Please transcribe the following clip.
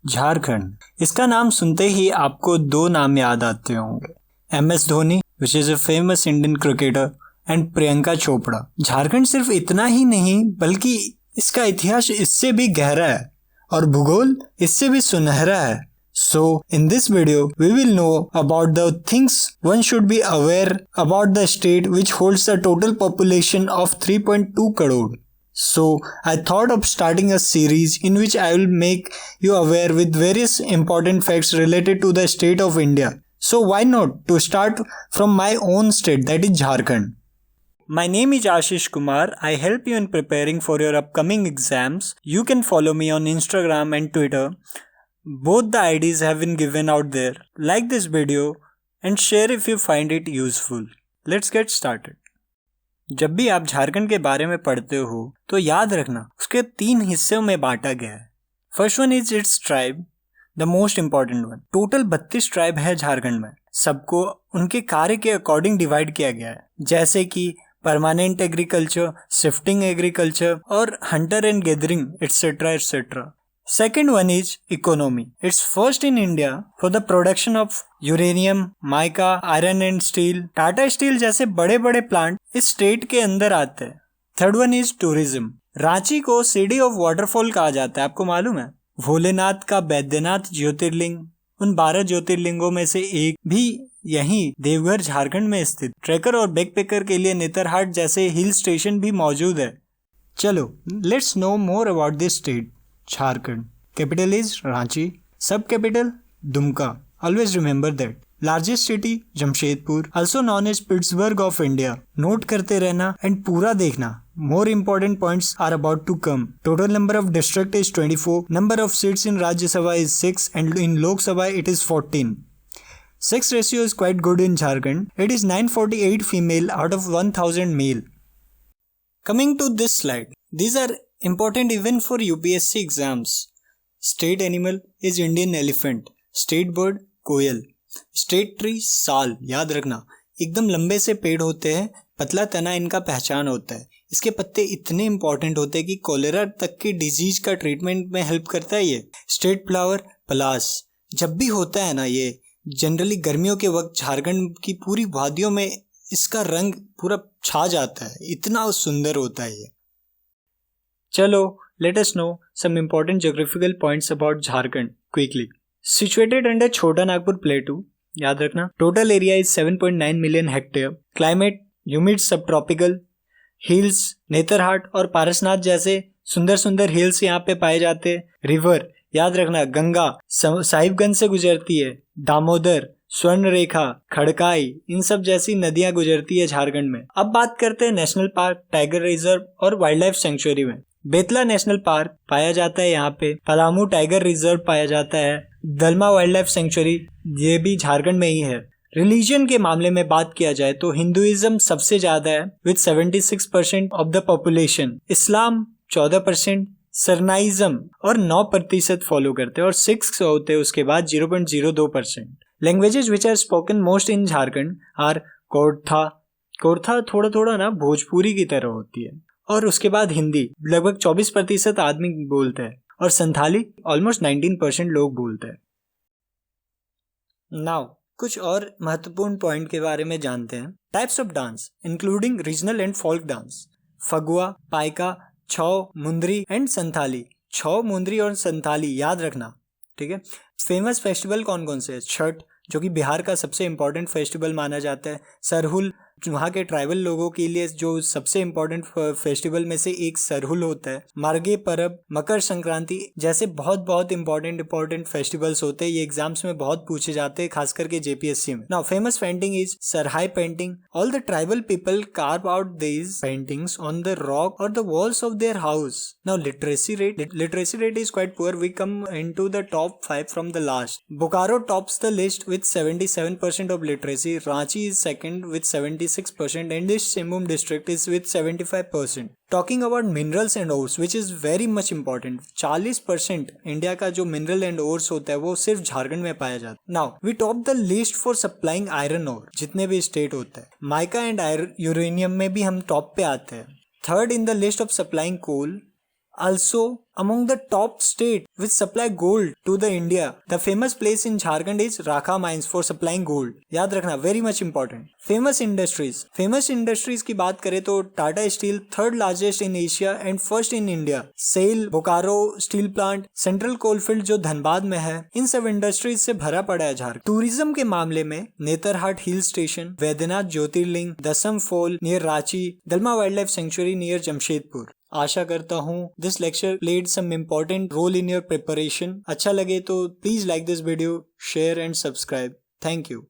झारखंड, इसका नाम सुनते ही आपको दो नाम याद आते होंगे, MS Dhoni which is a famous Indian cricketer and Priyanka Chopra. Jharkhand सिर्फ इतना ही नहीं बल्कि इसका इतिहास इससे भी गहरा है और भूगोल इससे भी सुनहरा है। So in this video we will know about the things one should be aware about the state which holds the total population of 3.2 crore. So I thought of starting a series in which I will make you aware with various important facts related to the state of India. So why not to start from my own state, that is Jharkhand. My name is Ashish Kumar. I help you in preparing for your upcoming exams. You can follow me on Instagram and Twitter. Both the IDs have been given out there. Like this video and share if you find it useful. Let's get started. जब भी आप झारखंड के बारे में पढ़ते हो तो याद रखना उसके 3 हिस्सों में बांटा गया है। First one is it's tribe, the most important one. Total 32 tribe है झारखंड में। सबको उनके कार्य के अकॉर्डिंग डिवाइड किया गया है, जैसे कि परमानेंट एग्रीकल्चर, शिफ्टिंग एग्रीकल्चर और Hunter and gathering etcetera etcetera. Second one is economy. It's first in India for the production of uranium, mica, iron and steel. Tata steel जैसे बड़े बड़े प्लांट इस स्टेट के अंदर आते हैं। Third one is tourism. Ranchi को सिटी ऑफ वाटरफॉल कहा जाता है, आपको मालूम है? भोलेनाथ का बैद्यनाथ ज्योतिर्लिंग, उन 12 ज्योतिर्लिंगों में से एक भी यहीं देवघर झारखंड में स्थित। ट्रेकर और बैकपैकर के लिए नेतरहाट जैसे हिल स्टेशन भी मौजूद है। चलो let's no more about this state Jharkhand. Capital is Ranchi, सब capital Dumka. Always remember that. Largest city Jamshedpur, also known as Pittsburgh of India. Note करते रहना एंड पूरा देखना। More important points are about to come. Total number of district is 24, number of seats in Rajya Sabha is 6 and in Lok Sabha it is 14. Sex ratio is quite good in Jharkhand. It is 948 female out of 1000 male. Coming to this slide, these are important even for UPSC exams. State animal is Indian elephant. State bird coil. State tree साल, याद रखना। एकदम लंबे से पेड़ होते हैं, पतला तना इनका पहचान होता है। इसके पत्ते इतने इंपॉर्टेंट होते हैं कि कोलेरा तक की डिजीज का ट्रीटमेंट में हेल्प करता है ये। स्टेट फ्लावर पलास। जब भी होता है ना ये जनरली गर्मियों के वक्त झारखंड की पूरी वादियों में इसका रंग पूरा छा जाता है, इतना सुंदर होता है ये। चलो let us know some important geographical points about Jharkhand quickly. Situated under Chota Nagpur plateau, याद रखना। Total area is 7.9 million hectare. Climate humid sub tropical. Hills Netarhat और पारसनाथ जैसे सुंदर सुंदर हिल्स यहाँ पे पाए जाते हैं। रिवर याद रखना, गंगा साहिबगंज से गुजरती है। दामोदर, स्वर्ण रेखा, खड़काई, इन सब जैसी नदियां गुजरती है झारखंड में। अब बात करते हैं नेशनल पार्क, टाइगर रिजर्व और वाइल्ड लाइफ सेंचुरी में। बेतला नेशनल पार्क पाया जाता है यहाँ पे। पलामू टाइगर रिजर्व पाया जाता है। दलमा वाइल्ड लाइफ सेंचुरी ये भी झारखंड में ही है। रिलीजन के मामले में बात किया जाए तो हिंदुइज्म सबसे ज्यादा है विद 76% ऑफ द पॉपुलेशन। इस्लाम 14%, सरनाइज्म और 9% फॉलो करते हैं और 6 होते हैं उसके बाद 0.02%। Languages which are spoken most in Jharkhand are Khortha. Khortha थोड़ा थोड़ा ना भोजपुरी की तरह होती है। और उसके बाद हिंदी लगभग 24% आदमी बोलते हैं और संथाली ऑलमोस्ट 19% लोग बोलते हैं। नाउ कुछ और महत्वपूर्ण पॉइंट के बारे में जानते हैं। Types of dance including regional and folk dance. Phagua, Paika, Chhau, Mundari and Santhali. छौ, मुंदरी और संथाली याद रखना, ठीक है। फेमस फेस्टिवल कौन कौन से है? छठ जो कि बिहार का सबसे इम्पोर्टेंट फेस्टिवल माना जाता है। सरहुल वहाँ के ट्राइबल लोगों के लिए जो सबसे इम्पोर्टेंट फेस्टिवल में से एक सरहुल होता है। मार्गे परब, मकर संक्रांति जैसे बहुत बहुत इंपॉर्टेंट फेस्टिवल्स होते हैं। ये एग्जाम्स में बहुत पूछे जाते हैं, खास करके JPSC में। Now famous painting is Sohrai painting. All the tribal people carve out these paintings on the rock और the walls of their house. Now literacy rate is quite poor. We come into the top 5 from the last. Bokaro tops the list with 77% of literacy. Ranchi is second with 76% and this Simbhum district is with 75%. Talking about minerals and ores which is very much important. 40% India का जो mineral and ores होता है वो सिर्फ झारखंड में पाया जाता है। Now we top the list for supplying iron ore, जितने भी स्टेट होते हैं। माइका एंड यूरेनियम में भी हम टॉप पे आते हैं। Third in the list of supplying coal also among the top state which supply gold to the India. The famous place in Jharkhand is Rakha mines for supplying gold. याद रखना, very much important. Famous industries की बात करें तो Tata steel third largest in Asia and first in India. SAIL, Bokaro steel plant, central coalfield जो धनबाद में है, इन सब इंडस्ट्रीज से भरा पड़ा है झारखंड. टूरिज्म के मामले में Netarhat hill station, Vaidyanath Jyotirlinga, Dasam fall near Ranchi, Dalma wildlife sanctuary near Jamshedpur. आशा करता हूँ this lecture played some important role in your preparation. अच्छा लगे तो please like this video, share and subscribe. Thank you.